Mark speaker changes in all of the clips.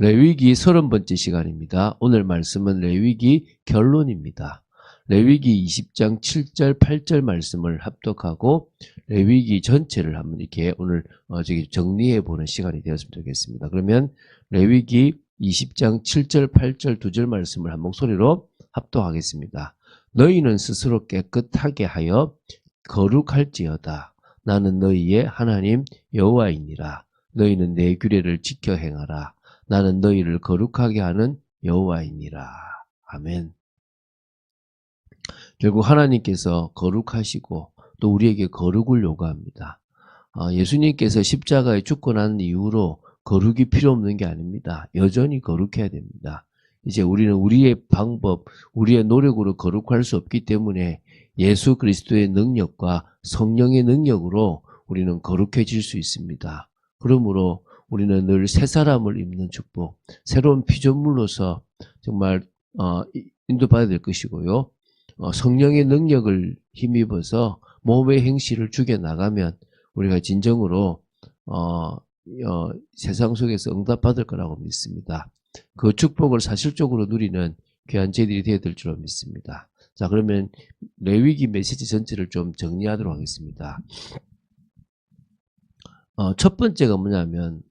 Speaker 1: 레위기 30번째 시간입니다. 오늘 말씀은 레위기 결론입니다. 레위기 20장 7절 8절 말씀을 합독하고 레위기 전체를 한번 이렇게 오늘 정리해 보는 시간이 되었으면 좋겠습니다. 그러면 레위기 20장 7절 8절 2절 말씀을 한 목소리로 합독하겠습니다. 너희는 스스로 깨끗하게 하여 거룩할지어다. 나는 너희의 하나님 여호와이니라. 너희는 내 규례를 지켜 행하라. 나는 너희를 거룩하게 하는 여호와이니라. 아멘. 결국 하나님께서 거룩하시고 또 우리에게 거룩을 요구합니다. 예수님께서 십자가에 죽고 난 이후로 거룩이 필요 없는 게 아닙니다. 여전히 거룩해야 됩니다. 이제 우리는 우리의 방법, 우리의 노력으로 거룩할 수 없기 때문에 예수 그리스도의 능력과 성령의 능력으로 우리는 거룩해질 수 있습니다. 그러므로 우리는 늘 새 사람을 입는 축복, 새로운 피조물로서 정말 인도받아야 될 것이고요. 성령의 능력을 힘입어서 몸의 행실을 죽여나가면 우리가 진정으로 세상 속에서 응답받을 거라고 믿습니다. 그 축복을 사실적으로 누리는 귀한 제들이 되어야 될 줄 믿습니다. 자, 그러면 레위기 메시지 전체를 좀 정리하도록 하겠습니다. 첫 번째가 뭐냐면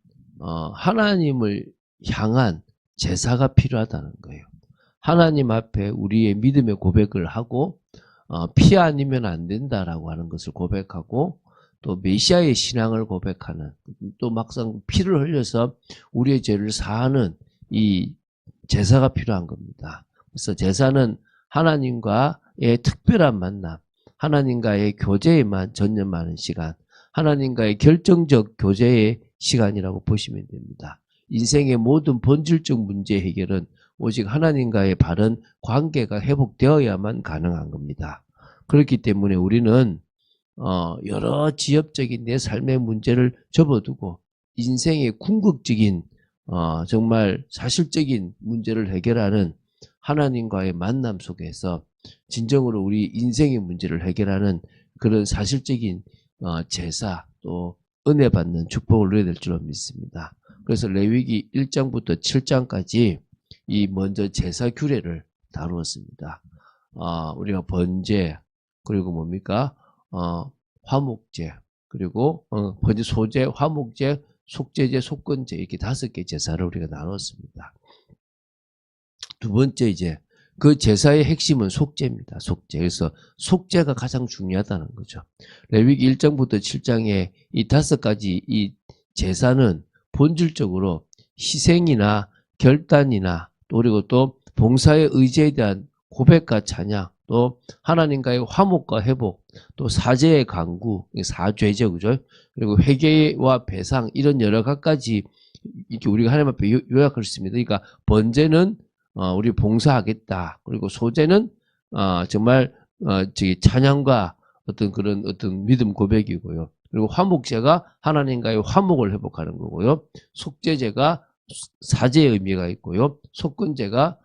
Speaker 1: 하나님을 향한 제사가 필요하다는 거예요. 하나님 앞에 우리의 믿음의 고백을 하고 피 아니면 안 된다라고 하는 것을 고백하고 또 메시아의 신앙을 고백하는, 또 막상 피를 흘려서 우리의 죄를 사하는 이 제사가 필요한 겁니다. 그래서 제사는 하나님과의 특별한 만남, 하나님과의 교제에만 전념하는 시간, 하나님과의 결정적 교제의 시간이라고 보시면 됩니다. 인생의 모든 본질적 문제 해결은 오직 하나님과의 바른 관계가 회복되어야만 가능한 겁니다. 그렇기 때문에 우리는 여러 지엽적인 내 삶의 문제를 접어두고 인생의 궁극적인 정말 사실적인 문제를 해결하는 하나님과의 만남 속에서 진정으로 우리 인생의 문제를 해결하는 그런 사실적인 제사, 또 은혜 받는 축복을 누려야 될 줄로 믿습니다. 그래서 레위기 1장부터 7장까지 이 먼저 제사 규례를 다루었습니다. 우리가 번제, 그리고 뭡니까? 화목제, 그리고 번제, 소제, 화목제, 속제제, 속건제, 이렇게 5개 제사를 우리가 나눴습니다. 두 번째, 이제 그 제사의 핵심은 속죄입니다. 속죄. 그래서 속죄가 가장 중요하다는 거죠. 레위기 1장부터 7장에 이 5가지 이 제사는 본질적으로 희생이나 결단이나 또 그리고 또 봉사의 의지에 대한 고백과 찬양, 또 하나님과의 화목과 회복, 또 사죄의 강구, 사죄죠, 그죠? 그리고 회개와 배상, 이런 여러 가지 이렇게 우리가 하나님 앞에 요약할 수 있습니다. 그러니까 번제는 우리 봉사하겠다. 그리고 소제는 정말 찬양과 어떤 믿음 고백이고요. 그리고 화목제가 하나님과의 화목을 회복하는 거고요. 속죄제가 사죄의 의미가 있고요. 속건제가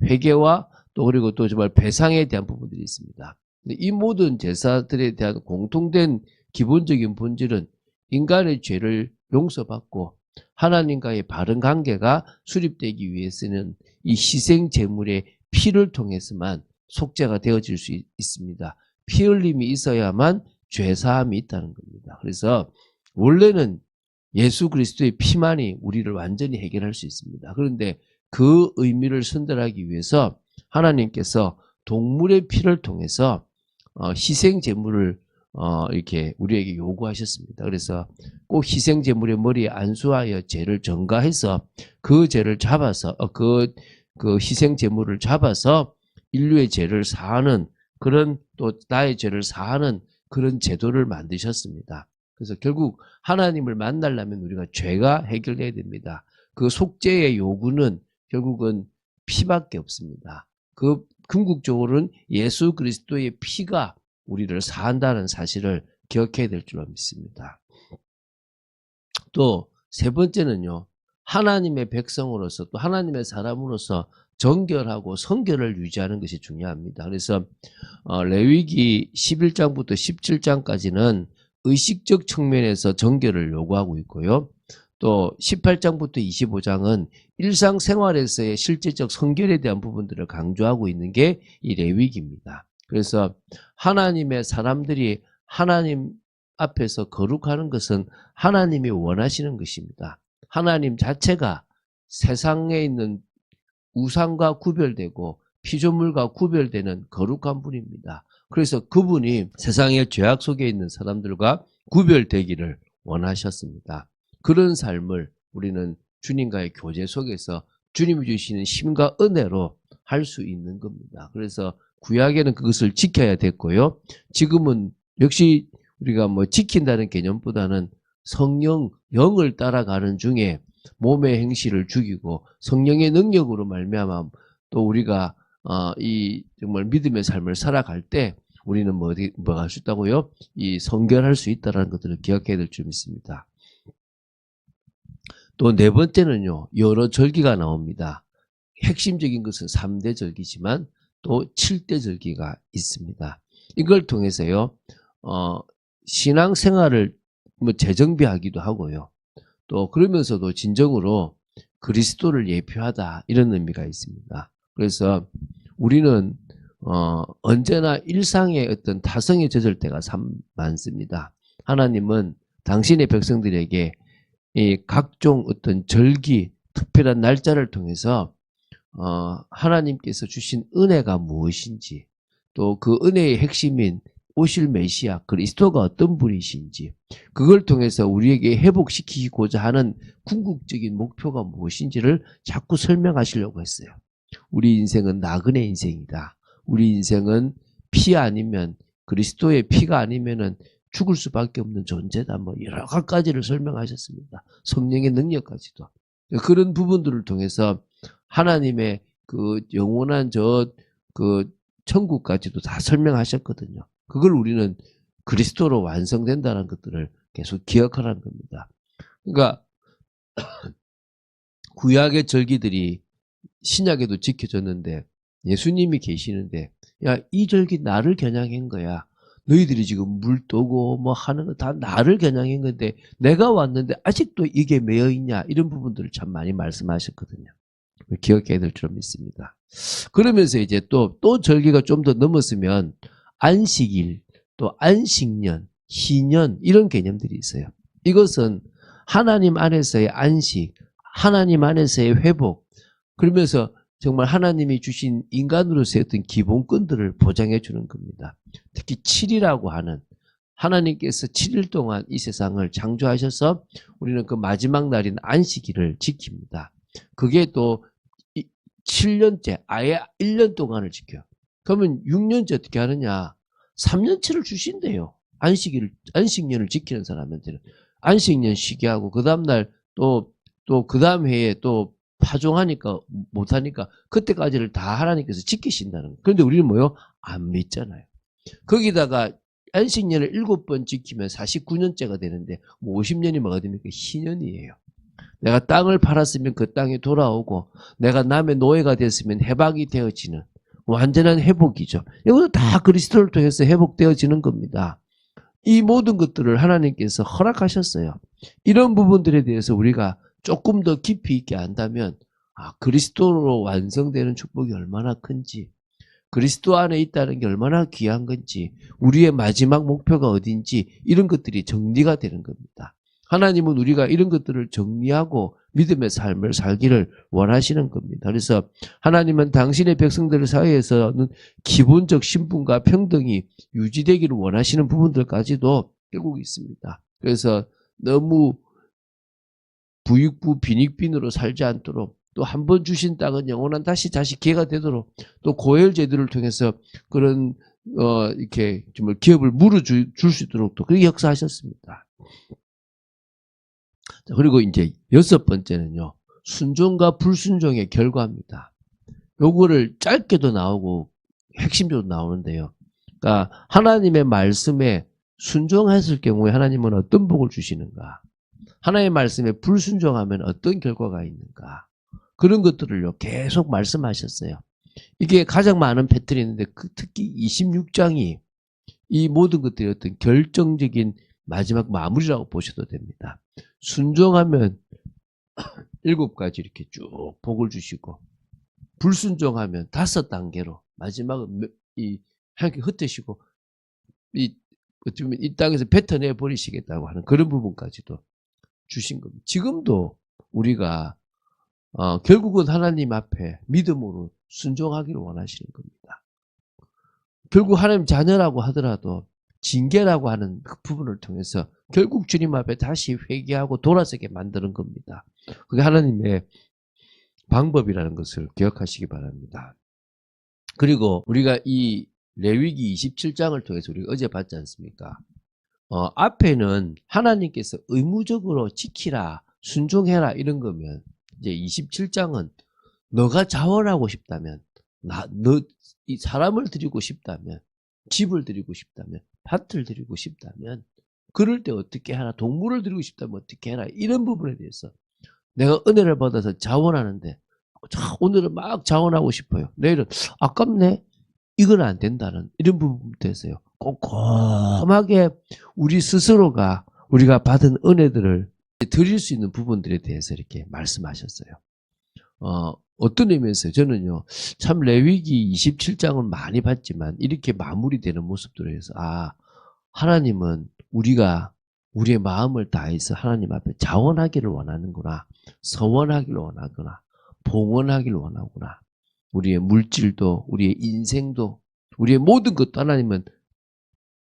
Speaker 1: 회개와 또 그리고 또 정말 배상에 대한 부분들이 있습니다. 이 모든 제사들에 대한 공통된 기본적인 본질은 인간의 죄를 용서받고 하나님과의 바른 관계가 수립되기 위해서는 이 희생 제물의 피를 통해서만 속죄가 되어질 수 있습니다. 피 흘림이 있어야만 죄사함이 있다는 겁니다. 그래서 원래는 예수 그리스도의 피만이 우리를 완전히 해결할 수 있습니다. 그런데 그 의미를 선달하기 위해서 하나님께서 동물의 피를 통해서 희생 제물을 이렇게 우리에게 요구하셨습니다. 그래서 꼭 희생 제물의 머리에 안수하여 죄를 전가해서 그 죄를 잡아서 그 희생 제물을 잡아서 인류의 죄를 사하는 그런, 또 나의 죄를 사하는 그런 제도를 만드셨습니다. 그래서 결국 하나님을 만나려면 우리가 죄가 해결돼야 됩니다. 그 속죄의 요구는 결국은 피밖에 없습니다. 그 궁극적으로는 예수 그리스도의 피가 우리를 사한다는 사실을 기억해야 될 줄로 믿습니다. 또 세 번째는요, 하나님의 백성으로서 또 하나님의 사람으로서 정결하고 성결을 유지하는 것이 중요합니다. 그래서 레위기 11장부터 17장까지는 의식적 측면에서 정결을 요구하고 있고요. 또 18장부터 25장은 일상생활에서의 실제적 성결에 대한 부분들을 강조하고 있는 게 이 레위기입니다. 그래서 하나님의 사람들이 하나님 앞에서 거룩하는 것은 하나님이 원하시는 것입니다. 하나님 자체가 세상에 있는 우상과 구별되고 피조물과 구별되는 거룩한 분입니다. 그래서 그분이 세상의 죄악 속에 있는 사람들과 구별되기를 원하셨습니다. 그런 삶을 우리는 주님과의 교제 속에서 주님이 주시는 힘과 은혜로 할 수 있는 겁니다. 그래서 구약에는 그것을 지켜야 됐고요. 지금은 역시 우리가 뭐 지킨다는 개념보다는 성령, 영을 따라가는 중에 몸의 행실을 죽이고 성령의 능력으로 말미암아 또 우리가 이 정말 믿음의 삶을 살아갈 때 우리는 뭐 할 수 있다고요? 이 성결할 수 있다는 것들을 기억해야 될 줄 믿습니다. 또 네 번째는요, 여러 절기가 나옵니다. 핵심적인 것은 3대 절기지만 또 7대 절기가 있습니다. 이걸 통해서요, 신앙생활을 뭐 재정비하기도 하고요. 또 그러면서도 진정으로 그리스도를 예표하다 이런 의미가 있습니다. 그래서 우리는 언제나 일상의 어떤 타성에 젖을 때가 참 많습니다. 하나님은 당신의 백성들에게 이 각종 어떤 절기, 특별한 날짜를 통해서 하나님께서 주신 은혜가 무엇인지, 또 그 은혜의 핵심인 오실 메시아 그리스도가 어떤 분이신지, 그걸 통해서 우리에게 회복시키고자 하는 궁극적인 목표가 무엇인지를 자꾸 설명하시려고 했어요. 우리 인생은 나그네 인생이다. 우리 인생은 피 아니면, 그리스도의 피가 아니면은 죽을 수밖에 없는 존재다. 뭐 여러 가지를 설명하셨습니다. 성령의 능력까지도. 그런 부분들을 통해서 하나님의 그 영원한 그 천국까지도 다 설명하셨거든요. 그걸 우리는 그리스도로 완성된다는 것들을 계속 기억하라는 겁니다. 그러니까 구약의 절기들이 신약에도 지켜졌는데 예수님이 계시는데, 야, 이 절기 나를 겨냥한 거야. 너희들이 지금 물 떠고 뭐 하는 거 다 나를 겨냥한 건데 내가 왔는데 아직도 이게 매여 있냐, 이런 부분들을 참 많이 말씀하셨거든요. 기억해야 될 줄 믿습니다. 그러면서 이제 또 절기가 좀 더 넘었으면 안식일, 또 안식년, 희년, 이런 개념들이 있어요. 이것은 하나님 안에서의 안식, 하나님 안에서의 회복, 그러면서 정말 하나님이 주신 인간으로서의 어떤 기본권들을 보장해 주는 겁니다. 특히 7이라고 하는, 하나님께서 7일 동안 이 세상을 창조하셔서 우리는 그 마지막 날인 안식일을 지킵니다. 그게 또 7년째, 아예 1년 동안을 지켜요. 그러면 6년째 어떻게 하느냐? 3년치를 주신대요. 안식년을 지키는 사람한테는. 안식년 쉬게 하고, 그 다음날 또 그 다음 해에 또 파종하니까, 못하니까, 그때까지를 다 하나님께서 지키신다는 거예요. 그런데 우리는 뭐요? 안 믿잖아요. 거기다가 안식년을 7번 지키면 49년째가 되는데, 50년이 뭐가 됩니까? 희년이에요. 내가 땅을 팔았으면 그 땅에 돌아오고, 내가 남의 노예가 됐으면 해방이 되어지는 완전한 회복이죠. 이것도 다 그리스도를 통해서 회복되어지는 겁니다. 이 모든 것들을 하나님께서 허락하셨어요. 이런 부분들에 대해서 우리가 조금 더 깊이 있게 안다면, 그리스도로 완성되는 축복이 얼마나 큰지, 그리스도 안에 있다는 게 얼마나 귀한 건지, 우리의 마지막 목표가 어딘지, 이런 것들이 정리가 되는 겁니다. 하나님은 우리가 이런 것들을 정리하고 믿음의 삶을 살기를 원하시는 겁니다. 그래서 하나님은 당신의 백성들 사이에서는 기본적 신분과 평등이 유지되기를 원하시는 부분들까지도 결국 있습니다. 그래서 너무 부익부 빈익빈으로 살지 않도록, 또 한 번 주신 땅은 영원한 다시 기회가 되도록, 또 고혈 제도를 통해서 그런 이렇게 정말 기업을 물어줄 수 있도록 또 그렇게 역사하셨습니다. 그리고 이제 6번째는요, 순종과 불순종의 결과입니다. 요거를 짧게도 나오고 핵심적으로 나오는데요. 그러니까 하나님의 말씀에 순종했을 경우에 하나님은 어떤 복을 주시는가? 하나님의 말씀에 불순종하면 어떤 결과가 있는가? 그런 것들을요, 계속 말씀하셨어요. 이게 가장 많은 패턴이 있는데, 특히 26장이 이 모든 것들이 어떤 결정적인 마지막 마무리라고 보셔도 됩니다. 순종하면 7가지 이렇게 쭉 복을 주시고, 불순종하면 5단계로 마지막은 함께 흩으시고 어쩌면 이 땅에서 뱉어내 버리시겠다고 하는 그런 부분까지도 주신 겁니다. 지금도 우리가 결국은 하나님 앞에 믿음으로 순종하기를 원하시는 겁니다. 결국 하나님 자녀라고 하더라도 징계라고 하는 그 부분을 통해서 결국 주님 앞에 다시 회개하고 돌아서게 만드는 겁니다. 그게 하나님의 방법이라는 것을 기억하시기 바랍니다. 그리고 우리가 이 레위기 27장을 통해서 우리가 어제 봤지 않습니까? 앞에는 하나님께서 의무적으로 지키라, 순종해라 이런 거면, 이제 27장은 너가 자원하고 싶다면, 이 사람을 드리고 싶다면, 집을 드리고 싶다면, 밭을 드리고 싶다면, 그럴 때 어떻게 하라, 동물을 드리고 싶다면 어떻게 해라, 이런 부분에 대해서 내가 은혜를 받아서 자원하는데 오늘은 막 자원하고 싶어요. 내일은 아깝네, 이건 안 된다는 이런 부분에서요, 꼼꼼하게 우리 스스로가 우리가 받은 은혜들을 드릴 수 있는 부분들에 대해서 이렇게 말씀하셨어요. 어떤 의미에서 저는요, 참 레위기 27장은 많이 봤지만 이렇게 마무리되는 모습들을 해서 하나님은 우리가 우리의 마음을 다해서 하나님 앞에 자원하기를 원하는구나, 서원하기를 원하구나, 봉헌하기를 원하구나. 우리의 물질도, 우리의 인생도, 우리의 모든 것도 하나님은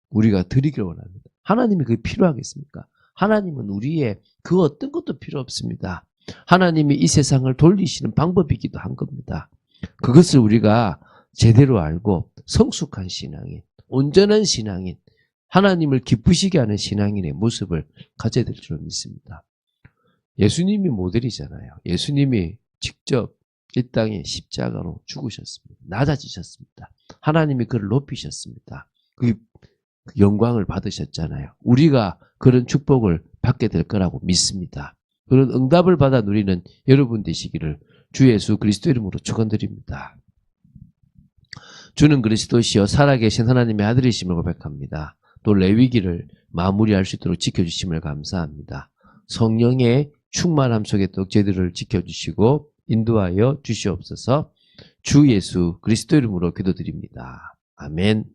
Speaker 1: 우리가 드리기를 원합니다. 하나님이 그게 필요하겠습니까? 하나님은 우리의 그 어떤 것도 필요 없습니다. 하나님이 이 세상을 돌리시는 방법이기도 한 겁니다. 그것을 우리가 제대로 알고 성숙한 신앙인, 온전한 신앙인, 하나님을 기쁘시게 하는 신앙인의 모습을 가져야 될 줄 믿습니다. 예수님이 모델이잖아요. 예수님이 직접 이 땅에 십자가로 죽으셨습니다. 낮아지셨습니다. 하나님이 그를 높이셨습니다. 그 영광을 받으셨잖아요. 우리가 그런 축복을 받게 될 거라고 믿습니다. 그런 응답을 받아 누리는 여러분 되시기를 주 예수 그리스도 이름으로 축원드립니다. 주는 그리스도시요 살아계신 하나님의 아들이심을 고백합니다. 또 레위기를 마무리할 수 있도록 지켜주심을 감사합니다. 성령의 충만함 속에 또 저희들을 지켜주시고 인도하여 주시옵소서. 주 예수 그리스도 이름으로 기도드립니다. 아멘.